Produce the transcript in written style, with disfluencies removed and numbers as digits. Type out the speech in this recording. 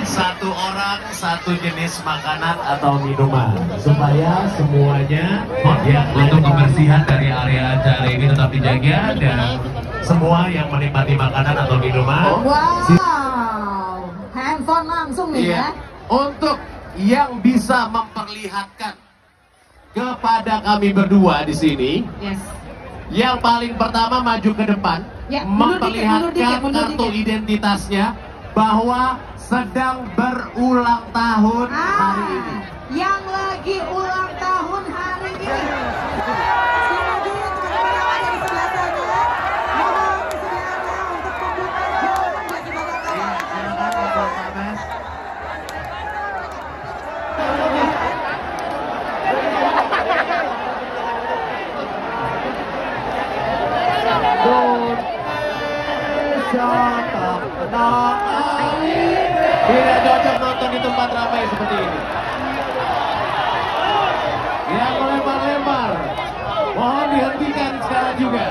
Satu orang, satu jenis makanan atau minuman supaya semuanya ya, untuk kebersihan dari area acara ini tetap dijaga dan semua yang menikmati makanan atau minuman. Wow, handphone langsung nih ya. Untuk yang bisa memperlihatkan kepada kami berdua di sini, yang paling pertama maju ke depan, memperlihatkan kartu identitasnya bahwa sedang berulang tahun hari ini. Yang lagi ulang tahun hari ini. Tidak cocok nonton di tempat ramai seperti ini. Yang melempar-lempar, mohon dihentikan sekarang juga.